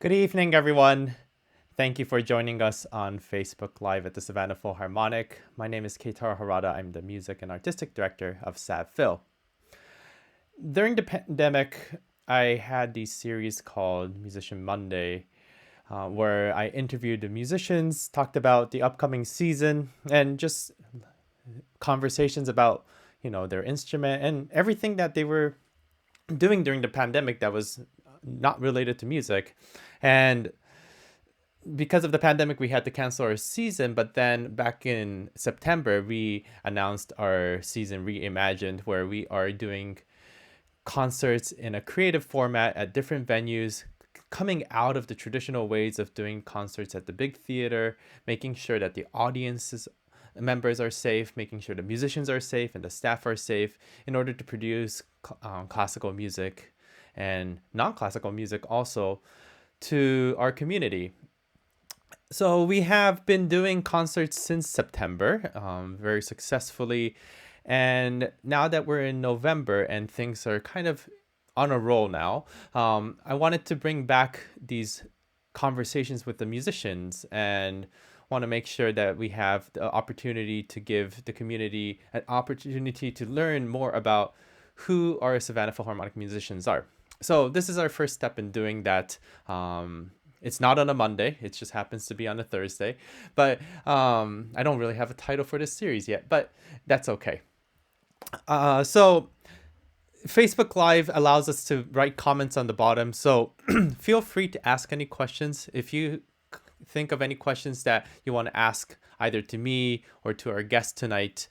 Good evening, everyone. Thank you for joining us on Facebook Live at the Savannah Philharmonic. My name is Keitaro Harada. I'm the music and artistic director of Sav Phil. During the pandemic, I had these series called Musician Monday, where I interviewed the musicians, talked about the upcoming season, and just conversations about their instrument and everything that they were doing during the pandemic that was not related to music. And because of the pandemic, we had to cancel our season. But then back in September, we announced our season reimagined, where we are doing concerts in a creative format at different venues, coming out of the traditional ways of doing concerts at the big theater, making sure that the audiences members are safe, making sure the musicians are safe and the staff are safe in order to produce classical music and non-classical music also to our community. So we have been doing concerts since September, very successfully. And now that we're in November and things are kind of on a roll now, I wanted to bring back these conversations with the musicians and want to make sure that we have the opportunity to give the community an opportunity to learn more about who our Savannah Philharmonic musicians are. So this is our first step in doing that. It's not on a Monday. It just happens to be on a Thursday. But I don't really have a title for this series yet, but that's okay. So Facebook Live allows us to write comments on the bottom. So feel free to ask any questions. If you think of any questions that you want to ask either to me or to our guest tonight,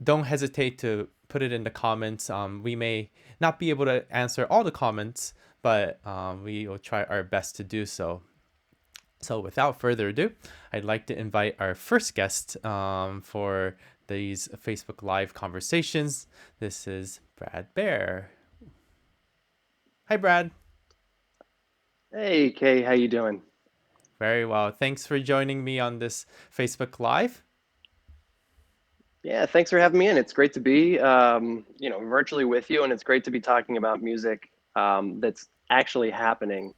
don't hesitate to put it in the comments. We may not be able to answer all the comments, but we will try our best to do so. So without further ado, I'd like to invite our first guest for these Facebook Live conversations. This is Brad Behr. Hi, Brad. Hey Kay, how you doing? Very well. Thanks for joining me on this Facebook Live. Yeah, thanks for having me in. It's great to be, virtually with you, and it's great to be talking about music that's actually happening,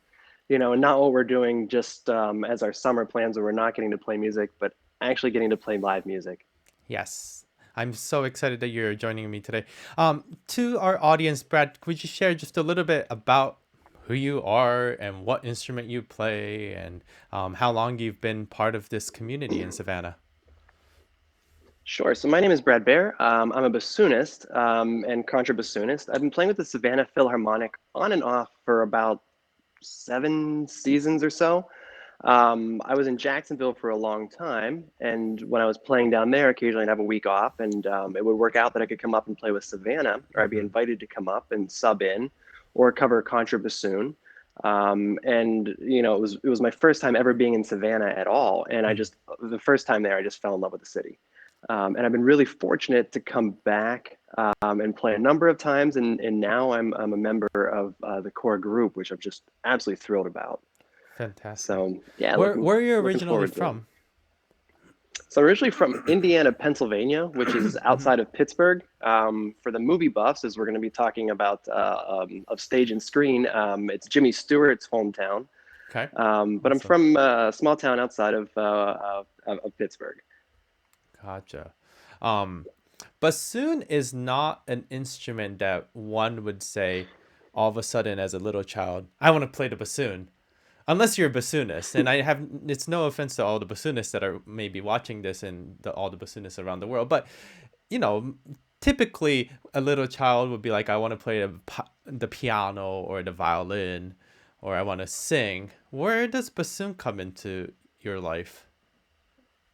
and not what we're doing just as our summer plans where we're not getting to play music, but actually getting to play live music. Yes. I'm so excited that you're joining me today. To our audience, Brad, could you share just a little bit about who you are and what instrument you play and how long you've been part of this community in Savannah? Sure. So my name is Brad Behr. I'm a bassoonist and contrabassoonist. I've been playing with the Savannah Philharmonic on and off for about 7 seasons or so. I was in Jacksonville for a long time, and when I was playing down there, occasionally I'd have a week off, and it would work out that I could come up and play with Savannah, or I'd be Mm-hmm. invited to come up and sub in, or cover contrabassoon. And it was my first time ever being in Savannah at all, and I just the first time there, I just fell in love with the city. And I've been really fortunate to come back and play a number of times, and now I'm a member of the core group, which I'm just absolutely thrilled about. Fantastic. So yeah, Where are you looking originally forward to it. from? So originally from Indiana, Pennsylvania, which is Hmm. outside of Pittsburgh. For the movie buffs, as we're going to be talking about of stage and screen, it's Jimmy Stewart's hometown. Okay. But I'm Awesome. from a small town outside of Pittsburgh. Gotcha. Um, Bassoon is not an instrument that one would say all of a sudden as a little child, I want to play the bassoon. Unless you're a bassoonist, and I have, it's no offense to all the bassoonists that are maybe watching this and all the bassoonists around the world, but you know, typically a little child would be like, I want to play the piano or the violin, or I want to sing. Where does bassoon come into your life?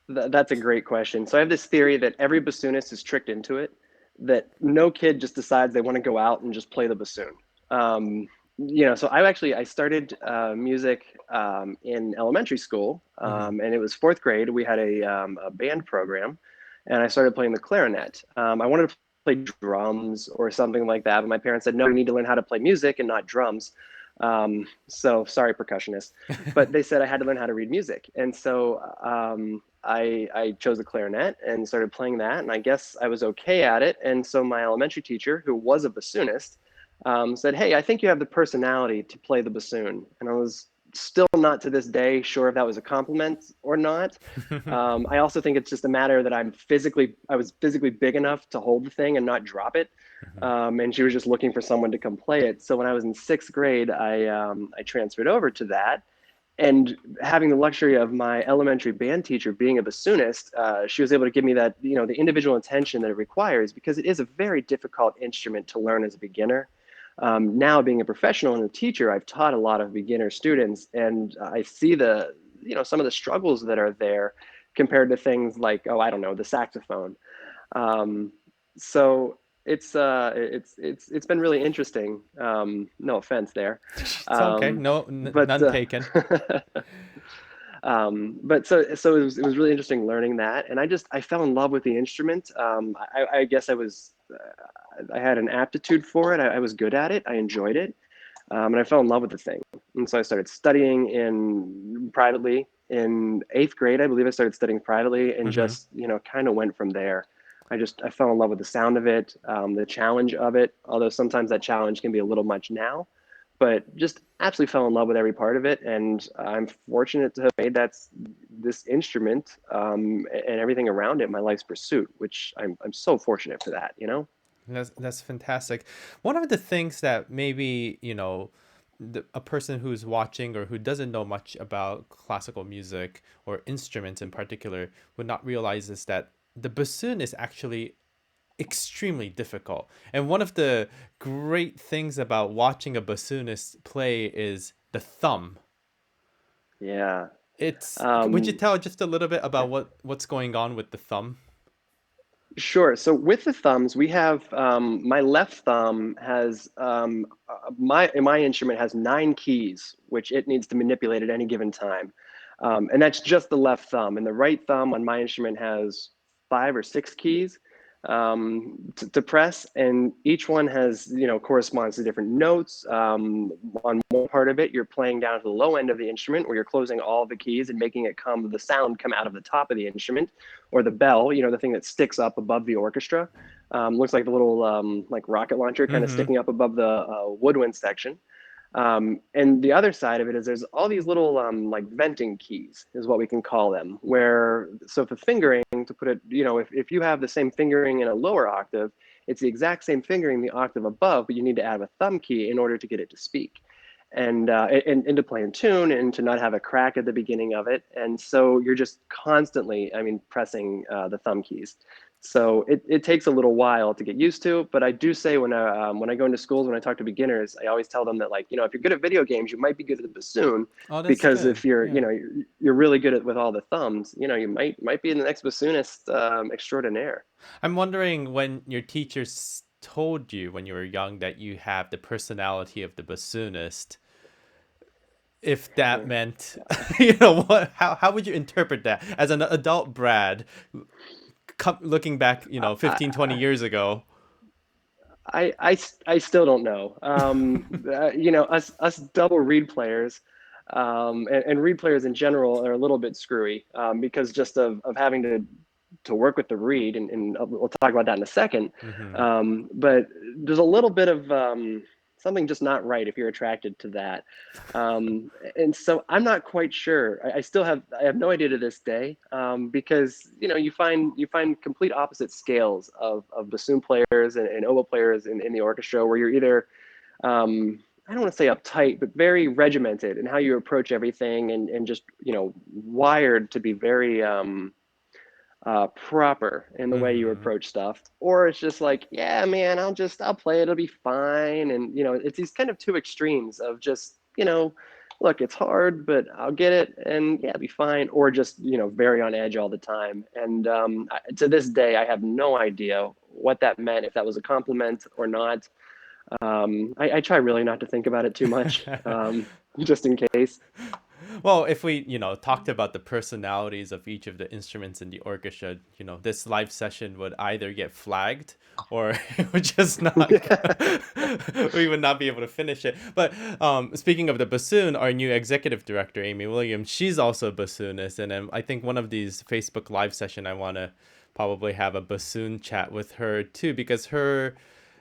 That's a great question. So I have this theory that every bassoonist is tricked into it, that no kid just decides they want to go out and just play the bassoon. Um, so I started music in elementary school, Mm-hmm. and it was fourth grade. We had a band program, and I started playing the clarinet. I wanted to play drums or something like that, but my parents said, no, you need to learn how to play music and not drums. So sorry, percussionist, but they said I had to learn how to read music, and so I chose the clarinet and started playing that, and I guess I was okay at it. And so my elementary teacher, who was a bassoonist, said, "Hey, I think you have the personality to play the bassoon." And I was still not to this day sure if that was a compliment or not. I also think it's just a matter that I was physically big enough to hold the thing and not drop it. And she was just looking for someone to come play it. So when I was in sixth grade, I transferred over to that. And having the luxury of my elementary band teacher being a bassoonist, she was able to give me that, the individual attention that it requires, because it is a very difficult instrument to learn as a beginner. Now, being a professional and a teacher, I've taught a lot of beginner students, and I see some of the struggles that are there compared to things like, oh, I don't know, the saxophone. Um, so it's been really interesting. No offense there. It's okay. Um, No, but none taken. but so it was really interesting learning that, and I fell in love with the instrument. I guess I had an aptitude for it. I was good at it. I enjoyed it, and I fell in love with the thing. And so I started studying in privately in eighth grade. I believe I started studying privately, and Hmm. just kind of went from there. I fell in love with the sound of it, the challenge of it. Although sometimes that challenge can be a little much now, but just absolutely fell in love with every part of it. And I'm fortunate to have made this instrument, and everything around it my life's pursuit, which I'm so fortunate for that, you know? That's fantastic. One of the things that maybe, a person who's watching or who doesn't know much about classical music or instruments in particular would not realize is that the bassoon is actually extremely difficult. And one of the great things about watching a bassoonist play is the thumb. Yeah. Would you Um, tell just a little bit about what's going on with the thumb? Sure. So with the thumbs, we have my left thumb has my instrument has 9 keys, which it needs to manipulate at any given time, and that's just the left thumb. And the right thumb on my instrument has 5 or 6 keys to press, and each one has corresponds to different notes. On one part of it, you're playing down to the low end of the instrument, where you're closing all the keys and making the sound come out of the top of the instrument, or the bell, the thing that sticks up above the orchestra. Looks like the little like rocket launcher kind of Mm-hmm. sticking up above the woodwind section. And the other side of it is there's all these little like venting keys, is what we can call them. So for fingering, to put it, if you have the same fingering in a lower octave, it's the exact same fingering the octave above, but you need to add a thumb key in order to get it to speak. And to play in tune, and to not have a crack at the beginning of it. And so you're just constantly, pressing the thumb keys. So it takes a little while to get used to, but I do say when I go into schools, when I talk to beginners, I always tell them that, like, if you're good at video games, you might be good at the bassoon, Oh, that's because good. if you're Yeah. you're really good at with all the thumbs, you might be the next bassoonist extraordinaire. I'm wondering when your teachers told you when you were young that you have the personality of the bassoonist, if that meant, what, how would you interpret that as an adult Brad, looking back, 15, 20 I, years ago? I still don't know. Us double reed players, and reed players in general are a little bit screwy, because just of having to work with the reed, and we'll talk about that in a second. Mm-hmm. But there's a little bit of something just not right if you're attracted to that. And so I'm not quite sure. I have no idea to this day, because you find complete opposite scales of bassoon players and oboe players in the orchestra, where you're either I don't want to say uptight, but very regimented in how you approach everything, and just wired to be very proper in the way you Mm-hmm. approach stuff. Or it's just like, yeah, man, I'll play it, it'll be fine. And it's these kind of two extremes of just, look, it's hard, but I'll get it, and yeah, it'll be fine. Or just very on edge all the time. And to this day, I have no idea what that meant, if that was a compliment or not. I try really not to think about it too much, just in case. Well, if we, talked about the personalities of each of the instruments in the orchestra, this live session would either get flagged or it would just not, we would not be able to finish it. But speaking of the bassoon, our new executive director, Amy Williams, she's also a bassoonist. And I think one of these Facebook live session, I want to probably have a bassoon chat with her too, because her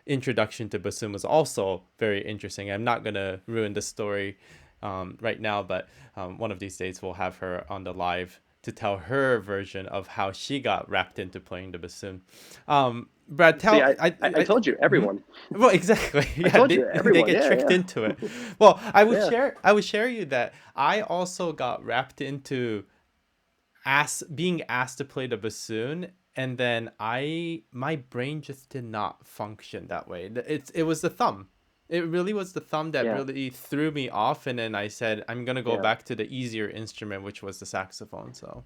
introduction to bassoon was also very interesting. I'm not gonna ruin the story right now, but one of these days we'll have her on the live to tell her version of how she got wrapped into playing the bassoon. Brad, See, tell I told you, mhm. everyone. Well, exactly. I Yeah, told you, they everyone. get Yeah, tricked yeah, into it. Well, yeah. I would share you that I also got wrapped into being asked to play the bassoon, and then my brain just did not function that way. It was the thumb. It really was the thumb that Yeah, really threw me off, and then I said I'm gonna go yeah, back to the easier instrument, which was the saxophone. So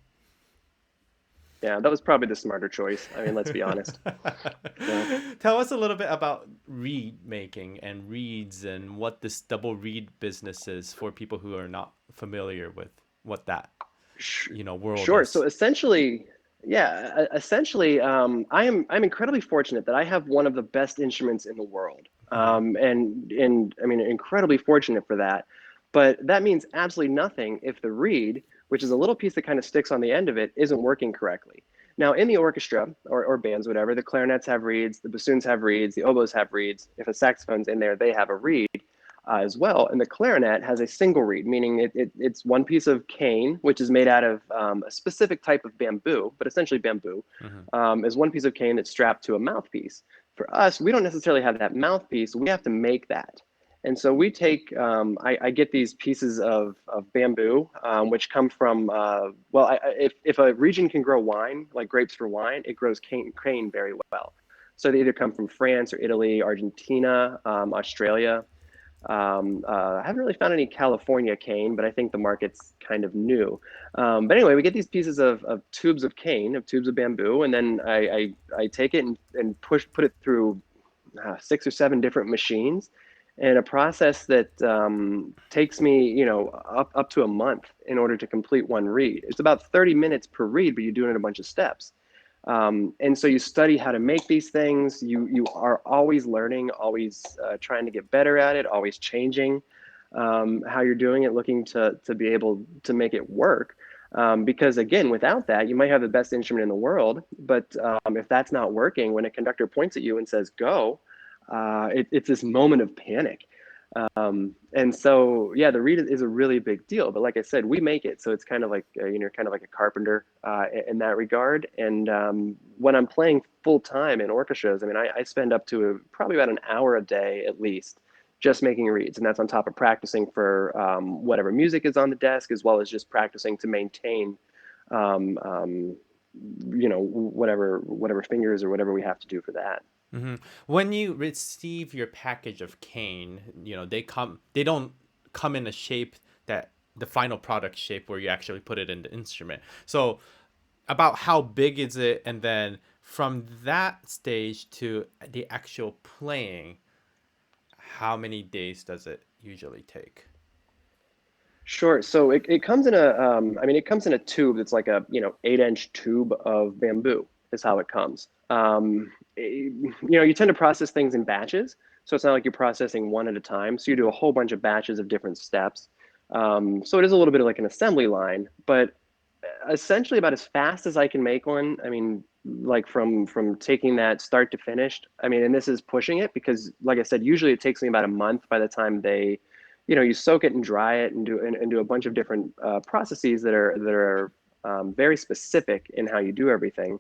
yeah. That was probably the smarter choice. I mean, let's be honest. So. tell us a little bit about reed making and reeds and what this double reed business is for people who are not familiar with what that Sh- world Sure. So is. essentially, yeah, essentially, I'm incredibly fortunate that I have one of the best instruments in the world, Mm-hmm. and I mean, incredibly fortunate for that. But that means absolutely nothing if the reed, which is a little piece that kind of sticks on the end of it, isn't working correctly. Now, in the orchestra or bands, whatever, the clarinets have reeds, the bassoons have reeds, the oboes have reeds. If a saxophone's in there, they have a reed as well. And the clarinet has a single reed, meaning it's one piece of cane, which is made out of a specific type of bamboo, but essentially bamboo, Mm-hmm. is one piece of cane that's strapped to a mouthpiece. For us, we don't necessarily have that mouthpiece. We have to make that. And so we take, I get these pieces of bamboo, which come from, if a region can grow wine, like grapes for wine, it grows cane very well. So they either come from France or Italy, Argentina, Australia. I haven't really found any California cane, but I think the market's kind of new. But anyway, we get these pieces of tubes of cane, of tubes of bamboo, and then I take it and put it through 6 or 7 different machines, and a process that takes me, up to a month in order to complete one read. It's about 30 minutes per read, but you do it in a bunch of steps. And so you study how to make these things. You are always learning, always trying to get better at it, always changing how you're doing it, looking to be able to make it work. Because again, without that, you might have the best instrument in the world, but if that's not working, when a conductor points at you and says "go," it's this moment of panic. And so, yeah, the reed is a really big deal. But like I said, we make it, so it's kind of like kind of like a carpenter in that regard. And when I'm playing full time in orchestras, I mean, I spend up to probably about an hour a day at least just making reeds, and that's on top of practicing for whatever music is on the desk, as well as just practicing to maintain, um, um, whatever fingers or whatever we have to do for that. Hmm. When you receive your package of cane, they don't come in a shape that the final product shape where you actually put it in the instrument. So about how big is it, and then from that stage to the actual playing, how many days does it usually take? Sure. So it comes in I mean, it comes in a tube that's like a, 8-inch tube of bamboo is how it comes. You tend to process things in batches. So it's not like you're processing one at a time. So you do a whole bunch of batches of different steps. So it is a little bit of like an assembly line, but essentially about as fast as I can make one. I mean, like from taking that start to finished. I mean, and this is pushing it because, like I said, usually it takes me about a month by the time you soak it and dry it and do a bunch of different processes that are very specific in how you do everything.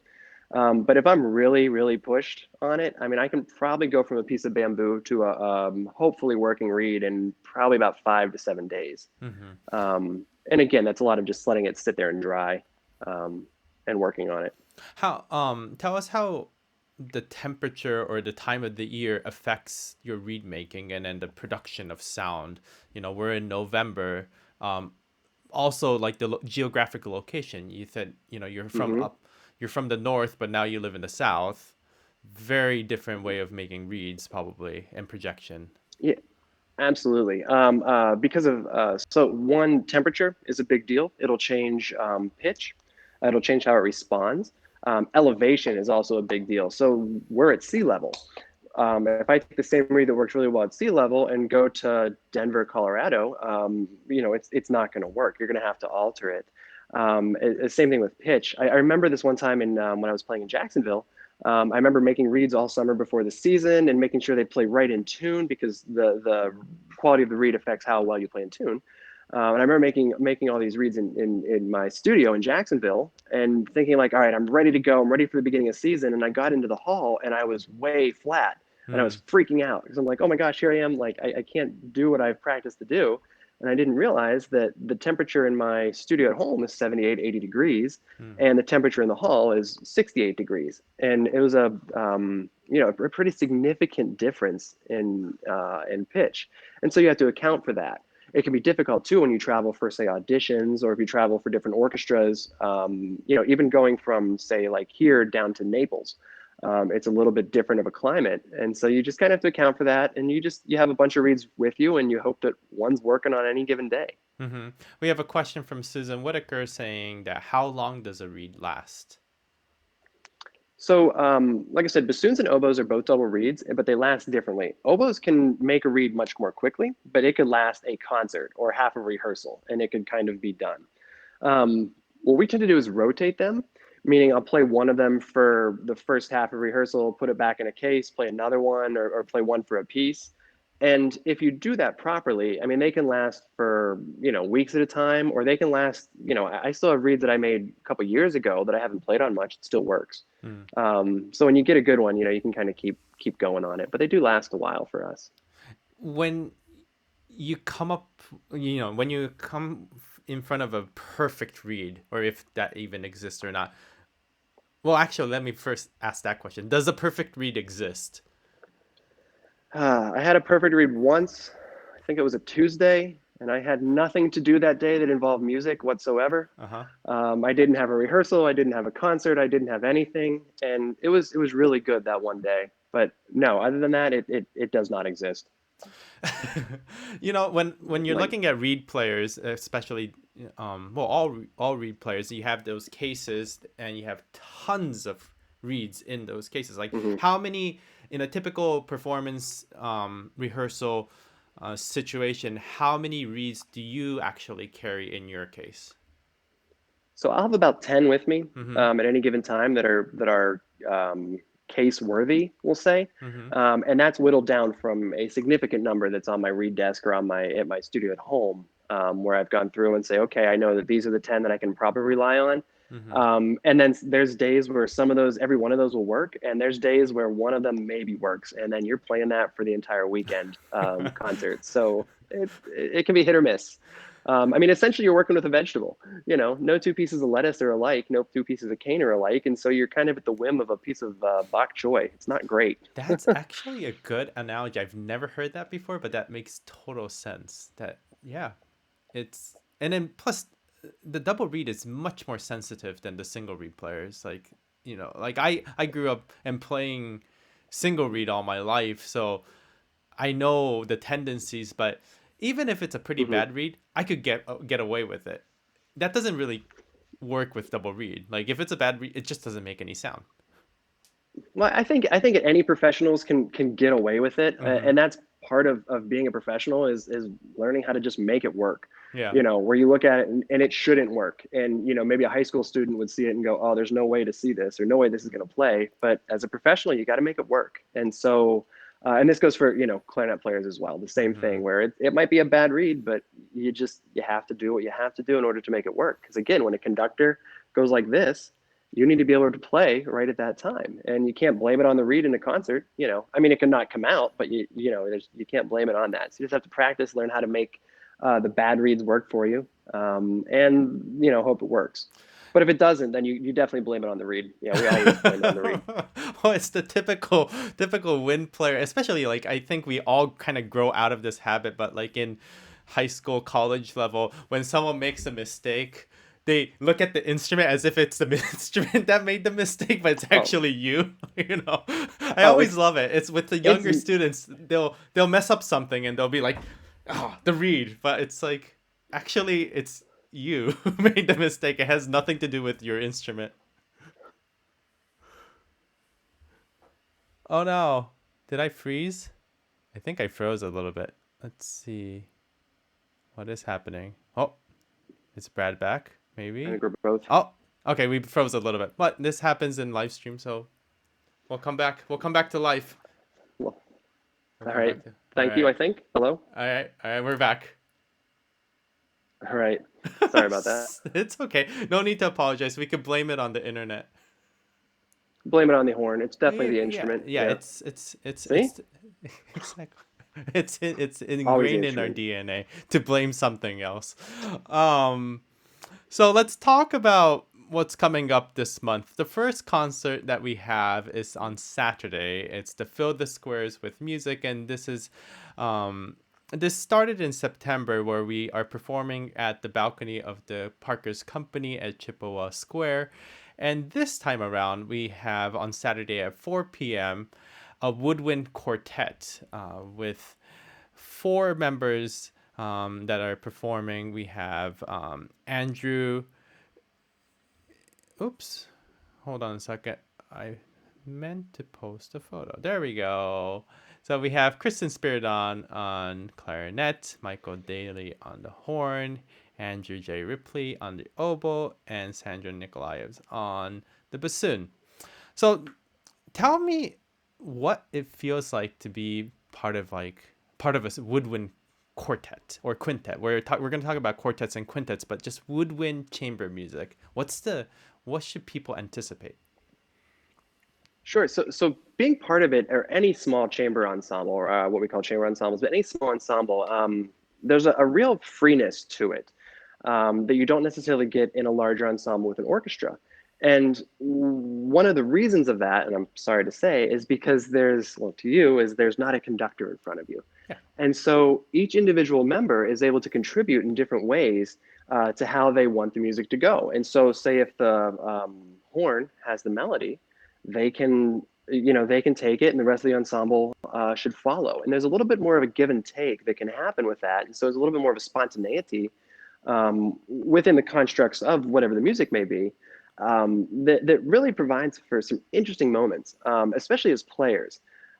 But if I'm really, really pushed on it, I mean, I can probably go from a piece of bamboo to a hopefully working reed in probably about 5 to 7 days. Hmm. And again, that's a lot of just letting it sit there and dry um, and working on it. How tell us how the temperature or the time of the year affects your reed making and then the production of sound. We're in November. Um, Also, like the geographical location. You said Hmm. you're from the north, but now you live in the south. Very different way of making reeds, probably, and projection. Yeah, absolutely. Because of so one, temperature is a big deal. It'll change pitch. It'll change how it responds. Elevation is also a big deal. So we're at sea level. If I take the same reed that works really well at sea level and go to Denver, Colorado, it's not going to work. You're going to have to alter it. Same thing with pitch. I remember this one time when I was playing in Jacksonville. I remember making reads all summer before the season and making sure they play right in tune because the quality of the read affects how well you play in tune. And I remember making all these reads in my studio in Jacksonville and thinking like, all right, I'm ready to go. I'm ready for the beginning of season. And I got into the hall and I was way flat and I was Hmm. freaking out because I'm like, oh my gosh, here I am. Like I can't do what I've practiced to do. And I didn't realize that the temperature in my studio at home is 78, 80 degrees, Hmm. and the temperature in the hall is 68 degrees. And it was a pretty significant difference in pitch. And so you have to account for that. It can be difficult too when you travel for, say, auditions, or if you travel for different orchestras. Even going from, say, like here down to Naples, it's a little bit different of a climate, and so you just kind of have to account for that. And you have a bunch of reeds with you, and you hope that one's working on any given day. Hmm. We have a question from Susan Whitaker saying that how long does a reed last? So, like I said, bassoons and oboes are both double reeds, but they last differently. Oboes can make a reed much more quickly, but it could last a concert or half a rehearsal, and it could kind of be done. What we tend to do is rotate them, meaning I'll play one of them for the first half of rehearsal, put it back in a case, play another one, or play one for a piece. And if you do that properly, I mean, they can last for, weeks at a time, or they can last, I still have reeds that I made a couple years ago that I haven't played on much. It still works. Hmm. So when you get a good one, you can kind of keep going on it, but they do last a while for us. When you come up, when you come in front of a perfect reed, or if that even exists or not. Well, actually, let me first ask that question. Does a perfect reed exist? I had a perfect read once. I think it was a Tuesday, and I had nothing to do that day that involved music whatsoever. Uh-huh. I didn't have a rehearsal. I didn't have a concert. I didn't have anything, and it was really good that one day. But no, other than that, it does not exist. When you're Like, looking at reed players, especially well, all reed players, you have those cases and you have tons of reeds in those cases. Like mhm. how many in a typical performance rehearsal situation, how many reeds do you actually carry in your case? So I'll have about 10 with me Mm-hmm. at any given time that are case worthy, we'll say. Mm-hmm. And that's whittled down from a significant number that's on my read desk or at my studio at home, where I've gone through and say, okay, I know that these are the 10 that I can probably rely on. Mm-hmm. And then there's days where some of those, every one of those will work, and there's days where one of them maybe works, and then you're playing that for the entire weekend concert. So it can be hit or miss. I mean, essentially, you're working with a vegetable. No two pieces of lettuce are alike, no two pieces of cane are alike, and so you're kind of at the whim of a piece of bok choy. It's not great. That's actually a good analogy. I've never heard that before, but that makes total sense. That yeah, it's and then plus the double read is much more sensitive than the single read players. Like like I grew up and playing single read all my life, so I know the tendencies. But even if it's a pretty Hmm. bad read, I could get away with it. That doesn't really work with double read. Like if it's a bad read, it just doesn't make any sound. Well, I think any professionals can get away with it, Mm-hmm. and that's part of being a professional is learning how to just make it work. Yeah. Where you look at it and it shouldn't work, and maybe a high school student would see it and go, "Oh, there's no way to see this, or no way this is going to play." But as a professional, you got to make it work, and so. And this goes for clarinet players as well. The same Mm-hmm. thing, where it might be a bad read, but you have to do what you have to do in order to make it work. Because again, when a conductor goes like this, you need to be able to play right at that time, and you can't blame it on the read in a concert. I mean, it can not come out, but you can't blame it on that. So you just have to practice, learn how to make the bad reads work for you, and hope it works. But if it doesn't, then you definitely blame it on the read. Yeah, we always blame it on the read. Well, it's the typical wind player, especially like I think we all kind of grow out of this habit, but like in high school, college level, when someone makes a mistake, they look at the instrument as if it's the instrument that made the mistake, but it's Oh, actually you. I oh, always love it. It's with the it's younger students, they'll mess up something and they'll be like, "Oh, the reed," but it's like actually it's you who made the mistake. It has nothing to do with your instrument. Oh no. Did I freeze? I think I froze a little bit. Let's see. What is happening? Oh, is Brad back? I Maybe? think we're both. Oh, okay, we froze a little bit. But this happens in live stream, so We'll come back. We'll come back to life. Well, We'll all come right. back to. All Thank you, right. I think. Hello? All right. All right. We're back. All right. Sorry about that. It's okay. No need to apologize. We could blame it on the internet. Blame it on the horn. It's definitely Yeah, the yeah, instrument. yeah. Yeah. See? It's exactly. It's Always the ingrained in our instrument. DNA to blame something else. Um, so let's talk about what's coming up this month. The first concert that we have is on Saturday. It's the Fill the Squares with Music, and this started in September, where we are performing at the balcony of the Parker's Company at Chippewa Square. And this time around, we have on Saturday at 4 p.m. a Woodwind Quartet with four members that are performing. We have Andrew. Oops, hold on a second. I meant to post a photo. There we go. So we have Kristen Spiridon on clarinet, Michael Daly on the horn, Andrew J. Ripley on the oboe, and Sandra Nikolaevs on the bassoon. So tell me what it feels like to be part of a woodwind quartet or quintet. We're going to talk about quartets and quintets, but just woodwind chamber music. What should people anticipate? Sure. So being part of it, or any small chamber ensemble, or what we call chamber ensembles, but any small ensemble, there's a real freeness to it that you don't necessarily get in a larger ensemble with an orchestra. And one of the reasons of that, and I'm sorry to say, is because there's not a conductor in front of you. Yeah. And so each individual member is able to contribute in different ways to how they want the music to go. And so, say if the horn has the melody, they can take it, and the rest of the ensemble should follow. And there's a little bit more of a give and take that can happen with that. And so, there's a little bit more of a spontaneity within the constructs of whatever the music may be. That really provides for some interesting moments, especially as players.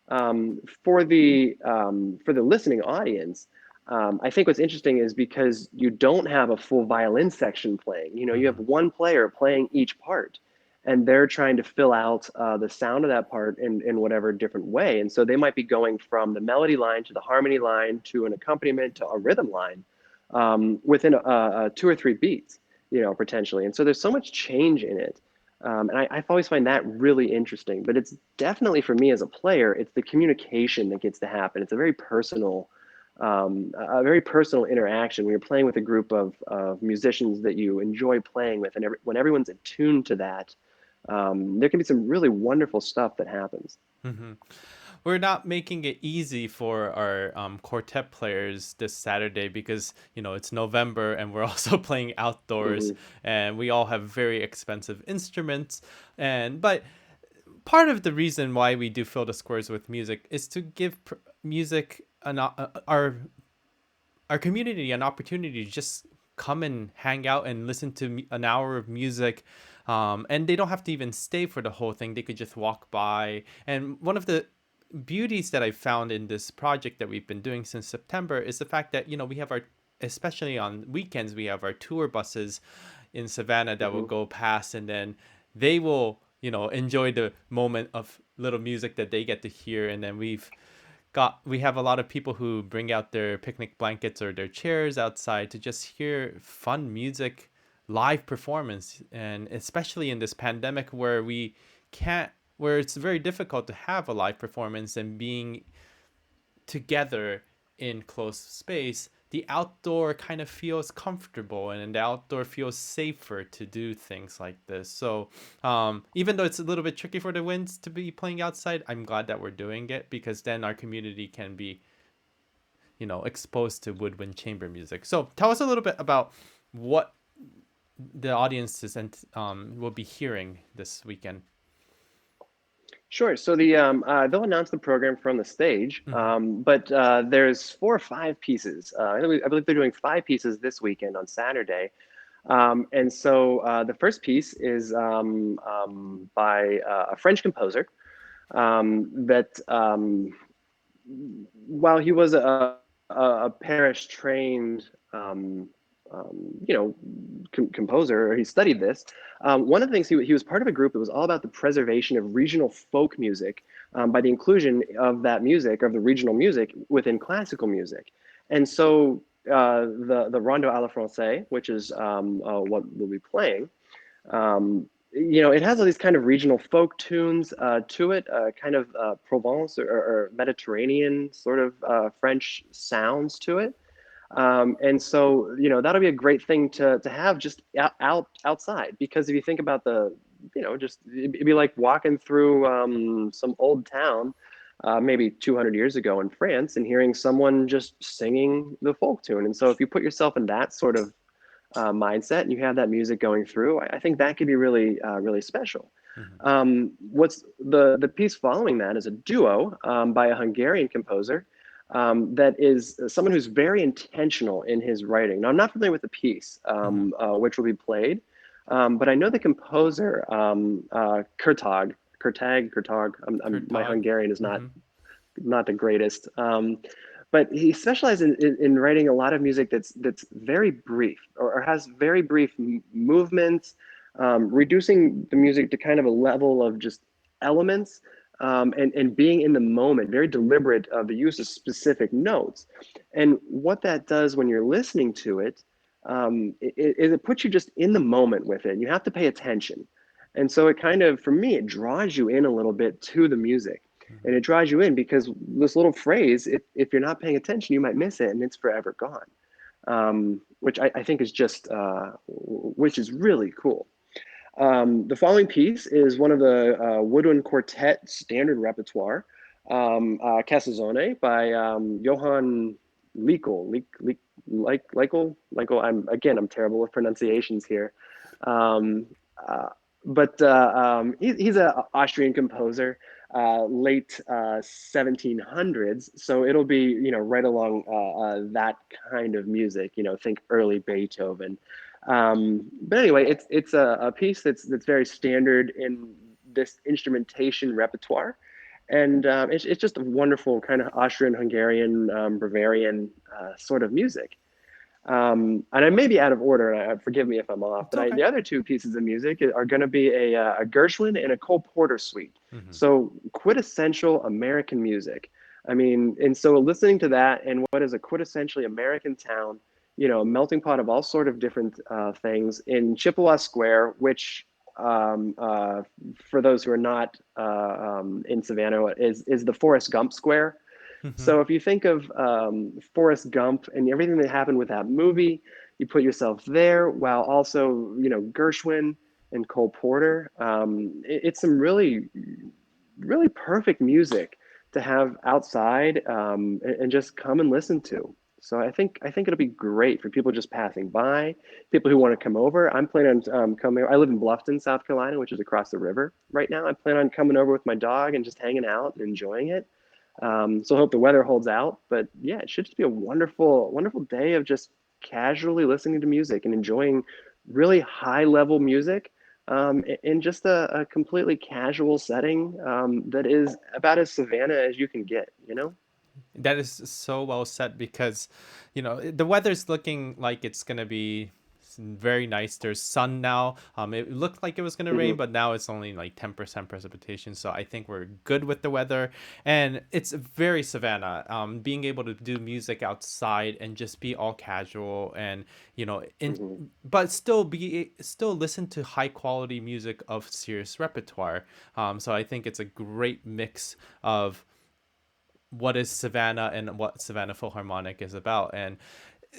For the listening audience, I think what's interesting is because you don't have a full violin section playing. You have Mm-hmm. one player playing each part, and they're trying to fill out the sound of that part in whatever different way. And so they might be going from the melody line to the harmony line to an accompaniment to a rhythm line within two or three beats, potentially. And so there's so much change in it. And I've always find that really interesting. But it's definitely, for me as a player, it's the communication that gets to happen. It's a very personal interaction when you're playing with a group of musicians that you enjoy playing with, and when everyone's attuned to that, there can be some really wonderful stuff that happens. Mm-hmm. We're not making it easy for our quartet players this Saturday because it's November and we're also playing outdoors, Hmm. and we all have very expensive instruments. And but part of the reason why we do fill the squares with music is to give music our community an opportunity to just come and hang out and listen to an hour of music. And they don't have to even stay for the whole thing. They could just walk by. And one of the beauties that I found in this project that we've been doing since September is the fact that we have especially on weekends, we have our tour buses in Savannah that will Hmm. go past, and then they will enjoy the moment of little music that they get to hear. And then we have a lot of people who bring out their picnic blankets or their chairs outside to just hear fun music, live performance. And especially in this pandemic where it's very difficult to have a live performance and being together in close space, the outdoor kind of feels comfortable, and the outdoor feels safer to do things like this. So even though it's a little bit tricky for the winds to be playing outside, I'm glad that we're doing it, because then our community can be exposed to woodwind chamber music. So tell us a little bit about what the audiences and will be hearing this weekend. Sure. So they'll announce the program from the stage, Mm-hmm. but there's four or five pieces. I believe they're doing five pieces this weekend on Saturday. And so the first piece is by a French composer that while he was a Paris trained you know, composer, or he studied this. One of the things he was part of a group that was all about the preservation of regional folk music by the inclusion of that music, of the regional music, within classical music. And so the Rondo à la Française, which is what we'll be playing, it has all these kind of regional folk tunes to it, kind of Provence or Mediterranean sort of French sounds to it. And so, that'll be a great thing to have just outside, because if you think about just it'd be like walking through some old town, maybe 200 years ago in France, and hearing someone just singing the folk tune. And so, if you put yourself in that sort of mindset and you have that music going through, I think that could be really, really special. Hmm. What's the piece following that is a duo by a Hungarian composer that is someone who's very intentional in his writing. Now, I'm not familiar with the piece, Hmm. which will be played, but I know the composer, Kurtag. My Kurtog. Hungarian is not Hmm. not the greatest. But he specializes in writing a lot of music that's very brief, or has very brief movements, reducing the music to kind of a level of just elements, and being in the moment, very deliberate of the use of specific notes. And what that does when you're listening to it, it puts you just in the moment with it. You have to pay attention. And so it kind of, for me, it draws you in a little bit to the music, and it draws you in because this little phrase, if you're not paying attention, you might miss it and it's forever gone. Which I think is just, which is really cool. The following piece is one of the Woodwind Quartet standard repertoire, Casazzone by Johann Likel. Likel. I'm terrible with pronunciations here. Um, uh, but he's an Austrian composer, late 1700s. So it'll be, right along that kind of music. Think early Beethoven. But anyway, it's a piece that's very standard in this instrumentation repertoire, and it's just a wonderful kind of Austrian, Hungarian, Bavarian sort of music. And I may be out of order, and forgive me if I'm off, It's but okay. the other two pieces of music are going to be a Gershwin and a Cole Porter suite. Hmm. So quintessential American music. I mean, and so listening to that and what is a quintessentially American town, a melting pot of all sort of different things in Chippewa Square, which um, uh, for those who are not in Savannah, is the Forrest Gump Square. Hmm. So if you think of Forrest Gump and everything that happened with that movie, you put yourself there, while also, Gershwin and Cole Porter. It's some really, really perfect music to have outside, and just come and listen to. So I think it'll be great for people just passing by, people who want to come over. I'm planning on coming. I live in Bluffton, South Carolina, which is across the river right now. I plan on coming over with my dog and just hanging out and enjoying it. So I hope the weather holds out. But yeah, it should just be a wonderful, wonderful day of just casually listening to music and enjoying really high level music, in just a completely casual setting, that is about as Savannah as you can get. That is so well said because, the weather's looking like it's gonna be very nice. There's sun now. It looked like it was gonna rain, Hmm. but now it's only like 10% precipitation. So I think we're good with the weather, and it's very Savannah. Being able to do music outside and just be all casual and in Hmm. but still listen to high quality music of serious repertoire. So I think it's a great mix of what is Savannah and what Savannah Philharmonic is about. And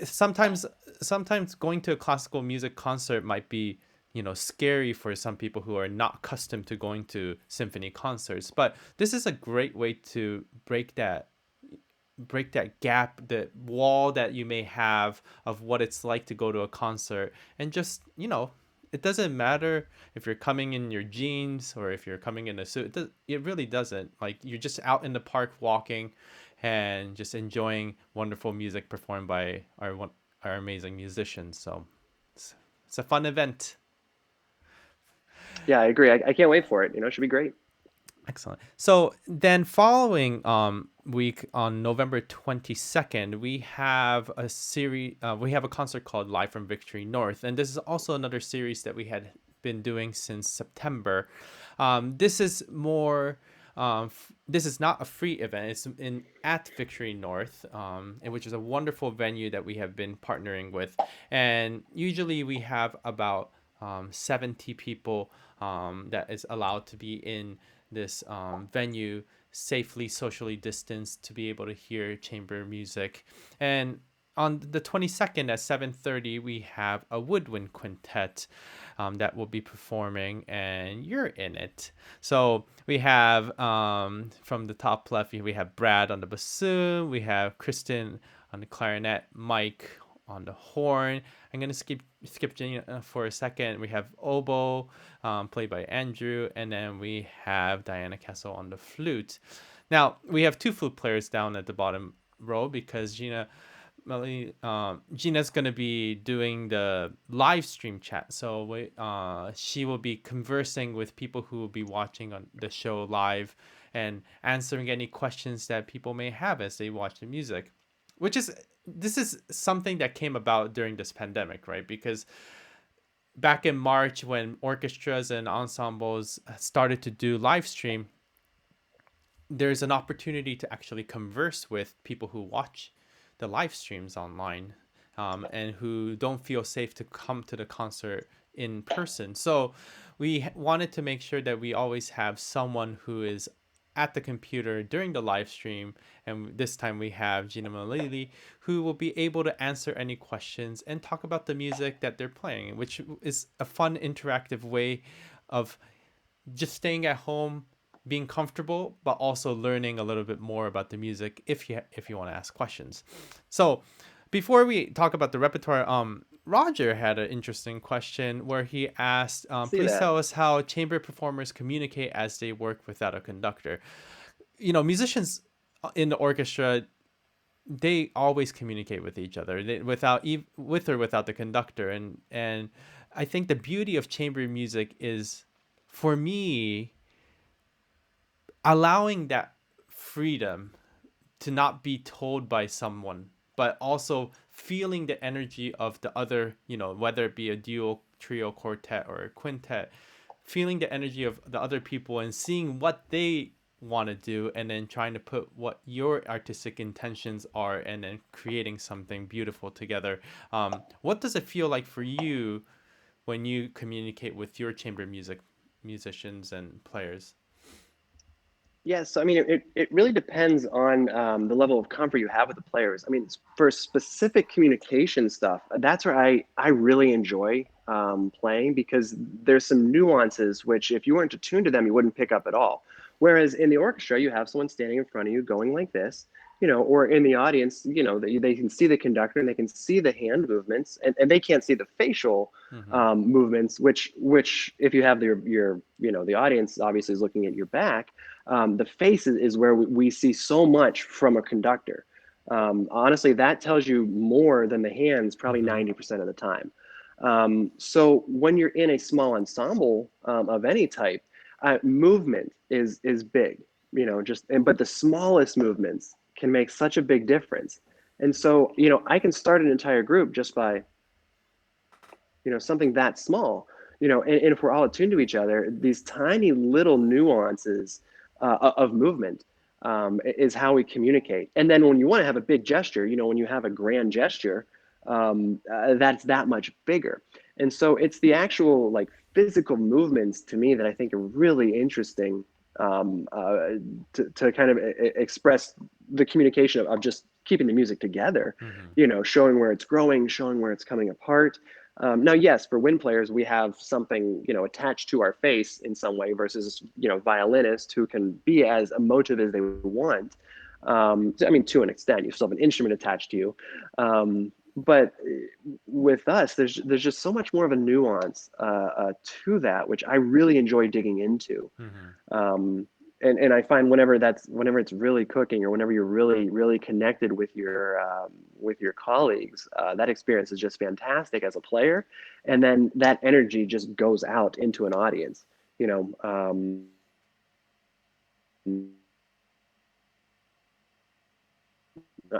sometimes sometimes going to a classical music concert might be scary for some people who are not accustomed to going to symphony concerts, but this is a great way to break that gap, the wall that you may have of what it's like to go to a concert. And just it doesn't matter if you're coming in your jeans or if you're coming in a suit. It really doesn't. Like, you're just out in the park walking and just enjoying wonderful music performed by our amazing musicians. So it's a fun event. Yeah, I agree. I can't wait for it. It should be great. Excellent. So then, following week on November 22nd, we have a series. We have a concert called Live from Victory North, and this is also another series that we had been doing since September. This is more. This is not a free event. It's in at Victory North, and which is a wonderful venue that we have been partnering with. And usually we have about 70 people that is allowed to be in this venue safely socially distanced to be able to hear chamber music. And on the 22nd at 7:30 we have a woodwind quintet that will be performing, and you're in it. So we have from the top left we have Brad on the bassoon, we have Kristen on the clarinet, Mike on the horn. I'm gonna skip Gina for a second. We have oboe, played by Andrew, and then we have Diana Kessel on the flute. Now we have two flute players down at the bottom row because Gina's gonna be doing the live stream chat. So she will be conversing with people who will be watching on the show live and answering any questions that people may have as they watch the music, which is this is something that came about during this pandemic, right? Because back in March when orchestras and ensembles started to do live stream, there's an opportunity to actually converse with people who watch the live streams online, and who don't feel safe to come to the concert in person. So we wanted to make sure that we always have someone who is at the computer during the live stream. And this time we have Gina Malili, who will be able to answer any questions and talk about the music that they're playing, which is a fun interactive way of just staying at home, being comfortable, but also learning a little bit more about the music if you want to ask questions. So before we talk about the repertoire, Roger had an interesting question where he asked, See please that? tell us how chamber performers communicate as they work without a conductor. Musicians in the orchestra, they always communicate with each other with or without the conductor. And I think the beauty of chamber music is, for me, allowing that freedom to not be told by someone, but also feeling the energy of the other, whether it be a duo, trio, quartet, or a quintet, feeling the energy of the other people and seeing what they want to do, and then trying to put what your artistic intentions are and then creating something beautiful together. What does it feel like for you when you communicate with your chamber musicians and players? Yes, so I mean, it really depends on the level of comfort you have with the players. I mean, for specific communication stuff, that's where I really enjoy playing, because there's some nuances which, if you weren't attuned to them, you wouldn't pick up at all. Whereas in the orchestra, you have someone standing in front of you going like this, or in the audience, they can see the conductor and they can see the hand movements, and they can't see the facial Mm-hmm. movements, which if you have your the audience obviously is looking at your back. The face is where we see so much from a conductor. Honestly, that tells you more than the hands, probably Mm-hmm. 90% of the time. So when you're in a small ensemble of any type, movement is big. But the smallest movements can make such a big difference. And so, I can start an entire group just by something that small, and if we're all attuned to each other, these tiny little nuances of movement is how we communicate. And then when you want to have a big gesture, when you have a grand gesture, that's that much bigger. And so it's the actual like physical movements to me that I think are really interesting, to kind of express the communication of just keeping the music together, Mm-hmm. showing where it's growing, showing where it's coming apart. Now, yes, for wind players, we have something, attached to our face in some way versus, violinists who can be as emotive as they want. I mean, to an extent, you still have an instrument attached to you. But with us, there's just so much more of a nuance to that, which I really enjoy digging into. Mm-hmm. And I find whenever it's really cooking, or whenever you're really really connected with your colleagues, that experience is just fantastic as a player, and then that energy just goes out into an audience. You know,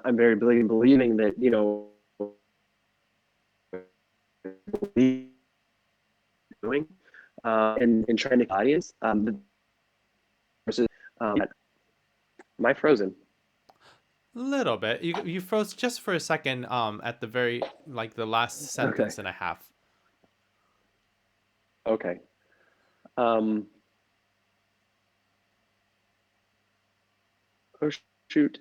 I'm very believing that, doing and trying to audience versus am I frozen? Little bit. You froze just for a second. At the very like the last Okay, sentence and a half. okay. Um, oh shoot,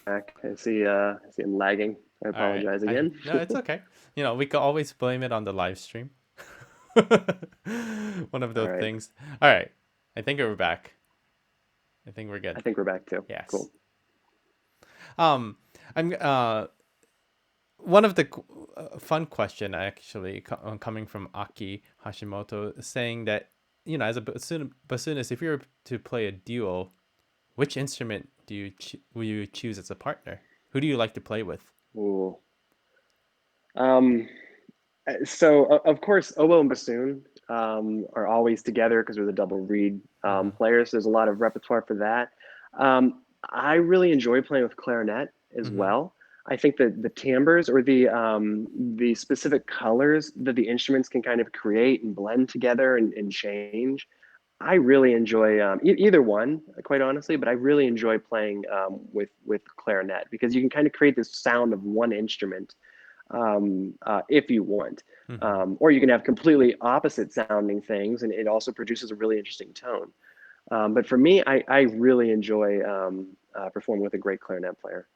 back. I see I'm lagging. I All right. apologize I again. no, it's okay. We could always blame it on the live stream. One of All those right, things. All right. I think we're back. I think we're good. I think we're back too. Yes. Cool. Um, I'm one of the fun question actually coming from Aki Hashimoto saying that as a bassoonist, if you were to play a duo, which instrument will you choose as a partner? Who do you like to play with? Ooh. Um, so of course, oboe and bassoon are always together because we're the double reed Mm-hmm. players. So there's a lot of repertoire for that. I really enjoy playing with clarinet as Mm-hmm. well. I think that the timbres or the specific colors that the instruments can kind of create and blend together and change. I really enjoy either one, quite honestly, but I really enjoy playing with clarinet because you can kind of create this sound of one instrument if you want. Mm-hmm. Or you can have completely opposite sounding things, and it also produces a really interesting tone. But for me, I really enjoy performing with a great clarinet player.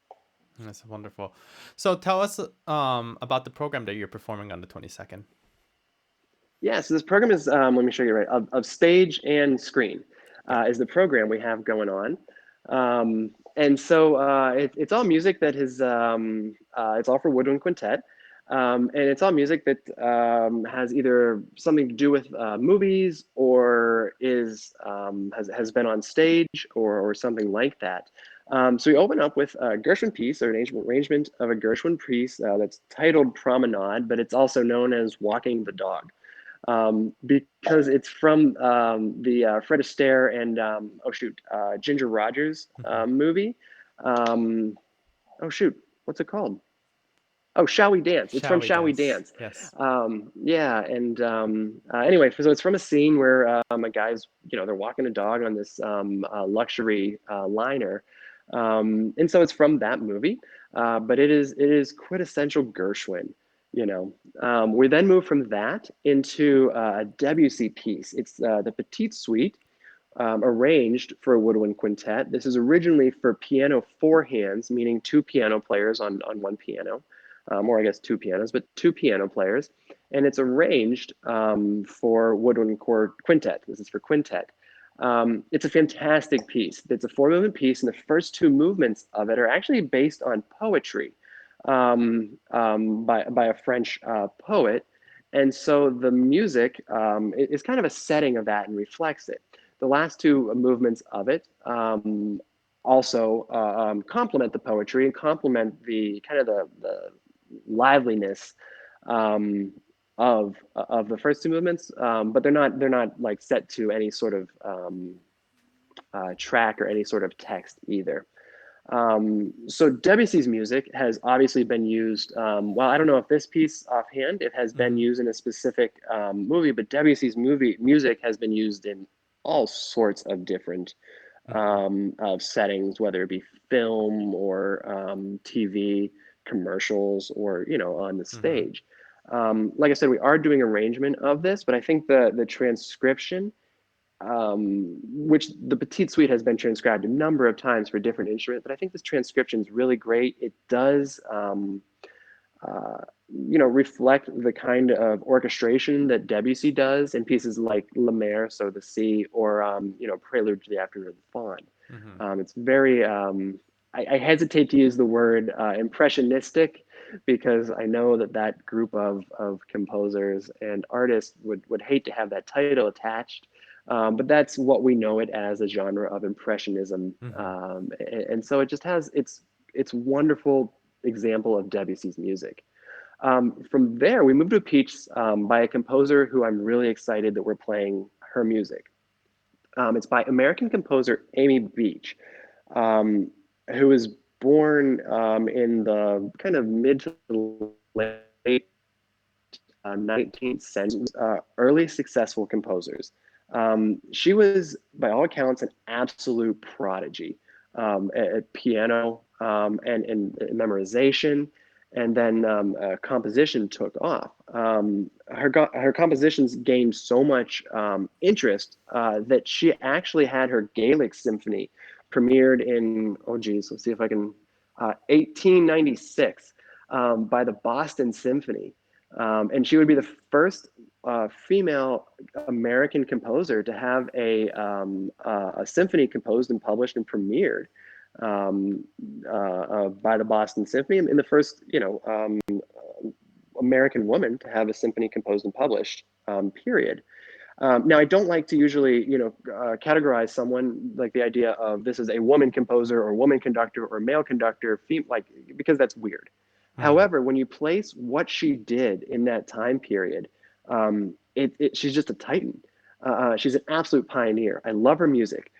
That's wonderful. So tell us about the program that you're performing on the 22nd. Yeah, so this program is, let me show you right, of stage and screen Yeah. is the program we have going on. And so it's all music that it's all for Woodwind Quartet. And it's all music that has either something to do with movies or has been on stage or something like that. So we open up with a Gershwin piece, or an arrangement of a Gershwin piece that's titled Promenade, but it's also known as Walking the Dog because it's from the Fred Astaire and Ginger Rogers Mm-hmm. movie. Um, oh shoot, what's it called? Oh, Shall We Dance? It's Shall from we Shall We dance? Dance. Yes. Yeah, and anyway, so it's from a scene where a guy's, they're walking a dog on this luxury liner, and so it's from that movie. But it is quintessential Gershwin. We then move from that into a Debussy piece. It's the Petite Suite, arranged for a woodwind quintet. This is originally for piano four hands, meaning two piano players on one piano, or I guess two pianos, but two piano players. And it's arranged for woodwind quintet. This is for quintet. It's a fantastic piece. It's a four movement piece, and the first two movements of it are actually based on poetry by a French poet. And so the music is kind of a setting of that and reflects it. The last two movements of it also complement the poetry and complement the kind of the liveliness um, of the first two movements, but they're not like set to any sort of track or any sort of text either. So Debussy's music has obviously been used. Well, I don't know if this piece offhand it has been Mm-hmm. used in a specific movie, but Debussy's movie music has been used in all sorts of different Mm-hmm. settings, whether it be film or TV commercials or on the Mm-hmm. stage. Like I said, we are doing arrangement of this, but I think the transcription which the Petite Suite has been transcribed a number of times for different instruments, but I think this transcription is really great. It does, reflect the kind of orchestration that Debussy does in pieces like La Mer, so the sea, or, Prelude to the Afternoon of the Faun. Mm-hmm. It's very, I hesitate to use the word impressionistic because I know that group of composers and artists would hate to have that title attached. But that's what we know it as, a genre of impressionism, Mm-hmm. and so it just has its wonderful example of Debussy's music. From there, we moved to a piece by a composer who I'm really excited that we're playing her music. It's by American composer Amy Beach, um, who was born in the kind of mid to late 19th century, early successful composers. She was, by all accounts, an absolute prodigy at piano and memorization, and then composition took off. Her compositions gained so much interest that she actually had her Gaelic symphony premiered in, oh geez, let's see if I can, 1896 by the Boston Symphony. And she would be the first female American composer to have a symphony composed and published and premiered by the Boston Symphony, and the first, American woman to have a symphony composed and published. Period. Now, I don't like to usually, categorize someone like the idea of this is a woman composer or woman conductor or male conductor, like because that's weird. Mm-hmm. However, when you place what she did in that time period, she's just a titan. She's an absolute pioneer. I love her music.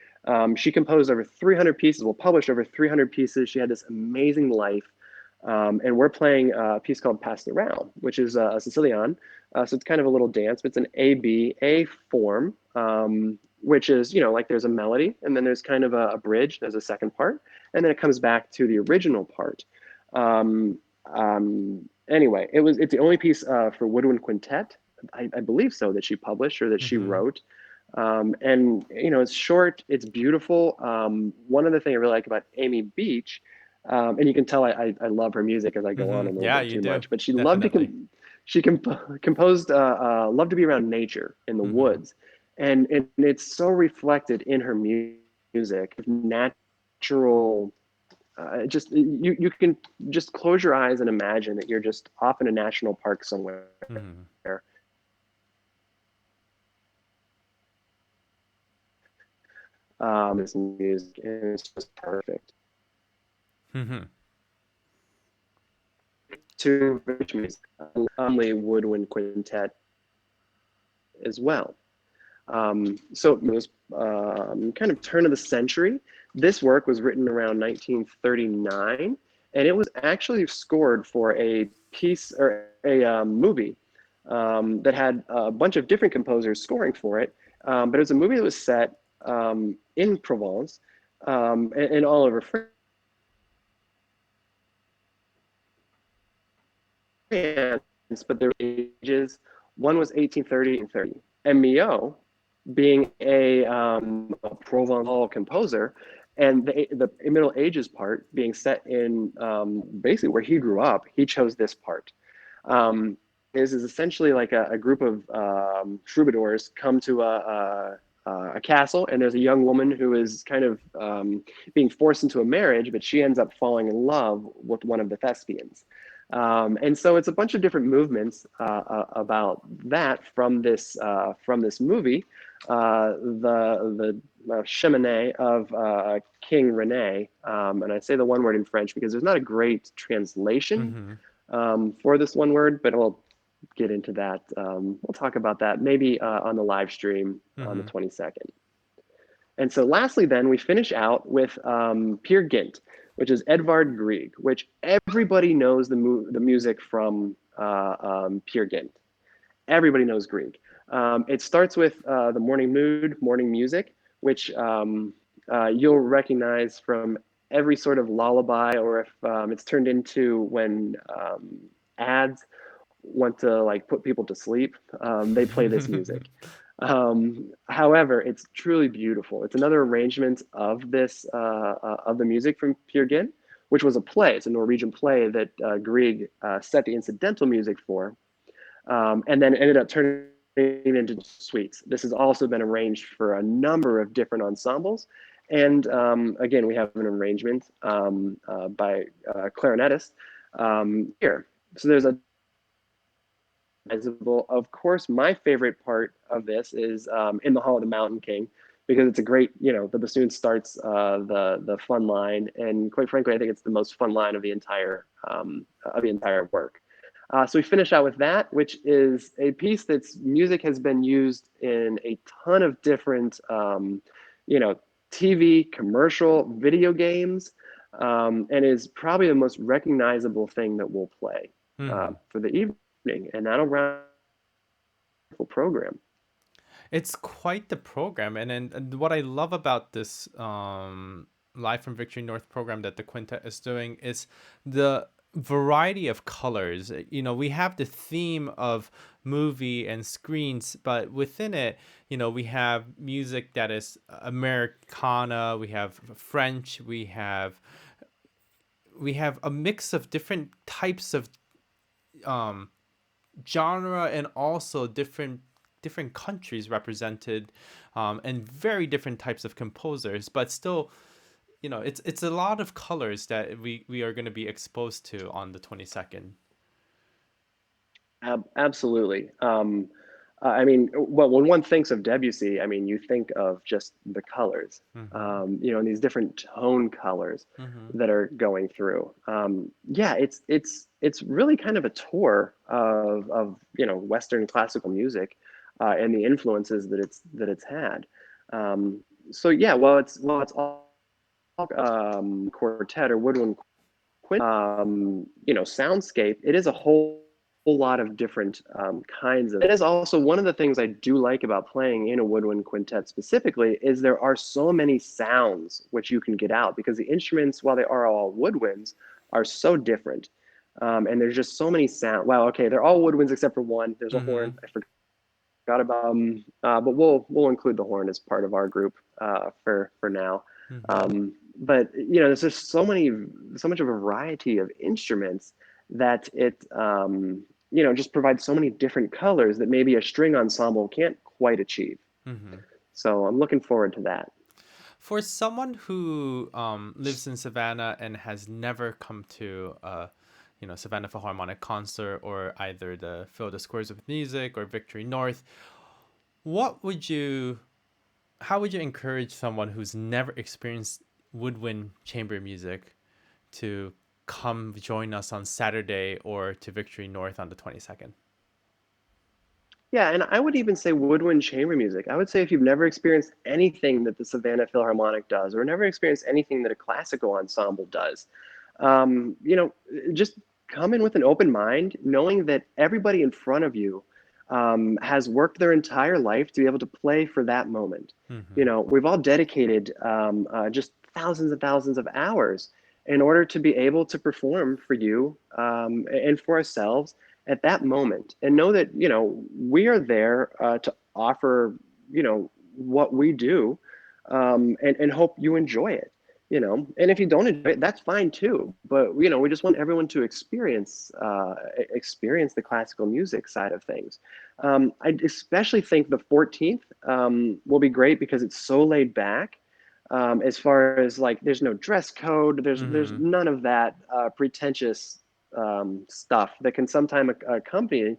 She composed over 300 pieces, well, published over 300 pieces. She had this amazing life. And we're playing a piece called Pastoral, which is a Sicilian. So it's kind of a little dance, but it's an A form, which is, like there's a melody, and then there's kind of a bridge, there's a second part, and then it comes back to the original part. Anyway, it's the only piece for Woodwind Quartet, I believe so, that she published or that she Mm-hmm. wrote. And it's short, it's beautiful. One other thing I really like about Amy Beach, and you can tell I love her music as I go on a Mm-hmm. little Yeah, bit you too do. much, but she loved to Definitely. composed loved to be around nature in the Mm-hmm. woods, and it's so reflected in her music, natural. Just you can just close your eyes and imagine that you're just off in a national park somewhere. Mm-hmm. This music, and it's just perfect. Mm-hmm. To rich music, only Woodwind Quintet as well. So it was kind of turn of the century. This work was written around 1939, and it was actually scored for a piece or a movie that had a bunch of different composers scoring for it. But it was a movie that was set in Provence and all over France, but their ages. One was 1830 and 30. And Mio, being a Provençal composer, and the Middle Ages part being set in basically where he grew up, he chose this part. Um, is essentially like a group of troubadours come to a castle, and there's a young woman who is kind of being forced into a marriage, but she ends up falling in love with one of the thespians. And so it's a bunch of different movements about that from this movie, the cheminée of King Rene, and I say the one word in French because there's not a great translation Mm-hmm. for this one word, but we'll get into that. We'll talk about that maybe on the live stream on the Mm-hmm. 22nd. And so lastly, then we finish out with Peer Gynt, which is Edvard Grieg, which everybody knows the music from Peer Gynt. Everybody knows Grieg. It starts with the morning mood, morning music, which you'll recognize from every sort of lullaby, or if it's turned into when ads want to like put people to sleep, they play this music. However, it's truly beautiful. It's another arrangement of this of the music from Peer Gynt, which was a play. It's a Norwegian play that Grieg set the incidental music for, and then ended up turning it into suites. This has also been arranged for a number of different ensembles. And again, we have an arrangement by clarinetist here. So there's a visible. Of course, my favorite part of this is in the Hall of the Mountain King, because it's a great, the bassoon starts the fun line, and quite frankly, I think it's the most fun line of the entire work. So we finish out with that, which is a piece that's music has been used in a ton of different, you know, TV, commercial, video games, and is probably the most recognizable thing that we'll play Mm-hmm. for the evening, and that'll round the full program. It's quite the program, and what I love about this Live from Victory North program that the quintet is doing is the variety of colors. We have the theme of movie and screens, but within it, we have music that is Americana, we have French, we have a mix of different types of um genre, and also different countries represented, and very different types of composers, but still, it's a lot of colors that we are going to be exposed to on the 22nd. Absolutely. I mean, well, when one thinks of Debussy, I mean, you think of just the colors, Mm-hmm. and these different tone colors Mm-hmm. that are going through. Yeah, it's really kind of a tour of Western classical music, and the influences that it's had. Um, so yeah, well, it's all quartet or woodwind soundscape, it is a whole lot of different kinds of. It is also one of the things I do like about playing in a woodwind quintet specifically is there are so many sounds which you can get out because the instruments, while they are all woodwinds, are so different. And there's just so many sound. Well, okay, they're all woodwinds except for one. There's a Mm-hmm. horn. I forgot about, but we'll include the horn as part of our group for now. Mm-hmm. But there's just so much of a variety of instruments that it just provides so many different colors that maybe a string ensemble can't quite achieve. Mm-hmm. So I'm looking forward to that. For someone who lives in Savannah and has never come to Savannah Philharmonic concert, or either the Fill the Squares with Music or Victory North, what would you how would you encourage someone who's never experienced woodwind chamber music to come join us on Saturday, or to Victory North on the 22nd? Yeah, and I would even say woodwind chamber music. I would say if you've never experienced anything that the Savannah Philharmonic does, or never experienced anything that a classical ensemble does, um, you know, just come in with an open mind, knowing that everybody in front of you has worked their entire life to be able to play for that moment. Mm-hmm. We've all dedicated just thousands and thousands of hours in order to be able to perform for you and for ourselves at that moment, and know that we are there to offer what we do, and hope you enjoy it. And if you don't enjoy it, that's fine too. But we just want everyone to experience the classical music side of things. I especially think the 14th will be great because it's so laid back. As far as like, there's no dress code. There's Mm-hmm. none of that pretentious stuff that can sometimes accompany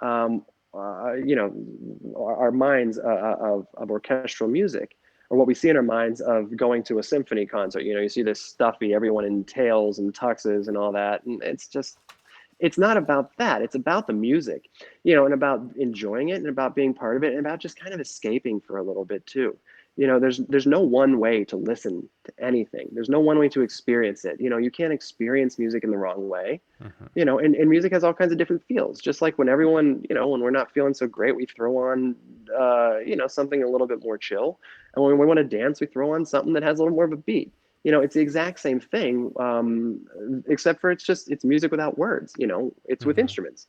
um, our minds of orchestral music, or what we see in our minds of going to a symphony concert. You see this stuffy, everyone in tails and tuxes and all that, and it's not about that. It's about the music, and about enjoying it, and about being part of it, and about just kind of escaping for a little bit too. There's no one way to listen to anything. There's no one way to experience it. You can't experience music in the wrong way. Mm-hmm. And music has all kinds of different feels. Just like when everyone, when we're not feeling so great, we throw on, something a little bit more chill. And when we want to dance, we throw on something that has a little more of a beat. It's the exact same thing, except for it's music without words. It's with Mm-hmm. instruments.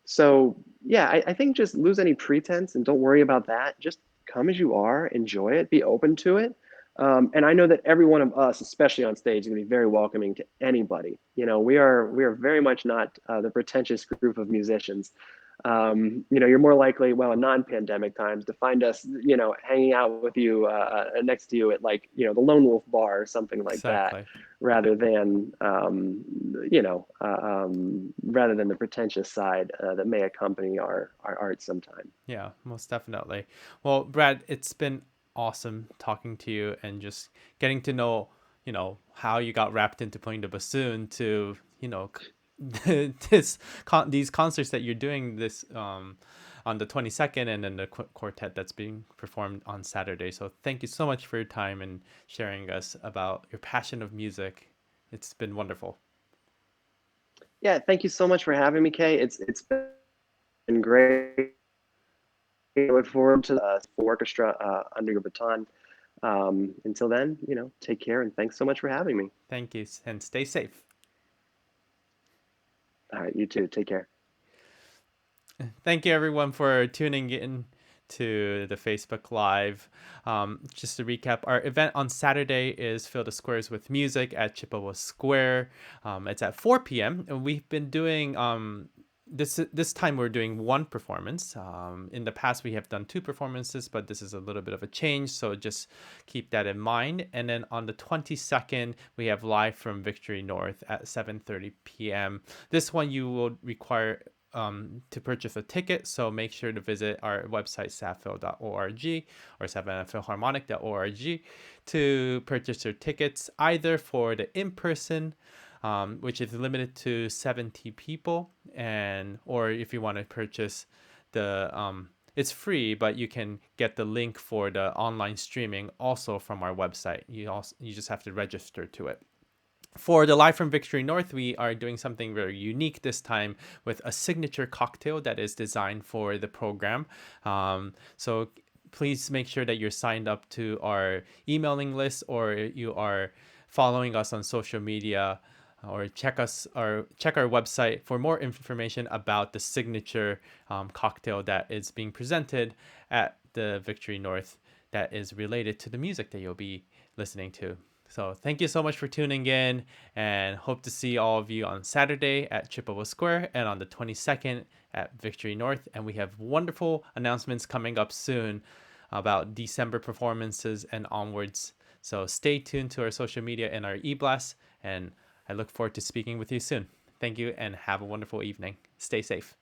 So yeah, I think just lose any pretense and don't worry about that. Just come as you are, enjoy it, be open to it. And I know that every one of us, especially on stage, is going to be very welcoming to anybody. We are very much not the pretentious group of musicians. You're more likely, well, in non-pandemic times, to find us, hanging out with you next to you at, like, the Lone Wolf Bar or something like that, Exactly. rather than rather than the pretentious side that may accompany our art sometime. Yeah, most definitely. Well, Brad, it's been awesome talking to you and just getting to know, how you got wrapped into playing the bassoon, to, these concerts that you're doing this on the 22nd, and then the quartet that's being performed on Saturday. So thank you so much for your time and sharing us about your passion of music. It's been wonderful. Yeah, thank you so much for having me, Kay. It's been great. I look forward to the full orchestra under your baton. Until then, take care and thanks so much for having me. Thank you, and stay safe. All right, you too. Take care. Thank you, everyone, for tuning in to the Facebook Live. Just to recap, our event on Saturday is Fill the Squares with Music at Chippewa Square. It's at 4 p.m. And we've been doing this time we're doing one performance. In the past we have done two performances, but this is a little bit of a change, so just keep that in mind. And then on the 22nd we have Live from Victory North at 7:30 p.m. This one you will require to purchase a ticket, so make sure to visit our website savphil.org or savannahphilharmonic.org to purchase your tickets, either for the in-person, which is limited to 70 people, and or if you want to purchase the it's free, but you can get the link for the online streaming also from our website. You just have to register to it. For the Live from Victory North, we are doing something very unique this time with a signature cocktail that is designed for the program. So please make sure that you're signed up to our emailing list, or you are following us on social media, or check our website for more information about the signature cocktail that is being presented at the Victory North that is related to the music that you'll be listening to. So thank you so much for tuning in, and hope to see all of you on Saturday at Chippewa Square and on the 22nd at Victory North. And we have wonderful announcements coming up soon about December performances and onwards. So stay tuned to our social media and our e-blast, and I look forward to speaking with you soon. Thank you and have a wonderful evening. Stay safe.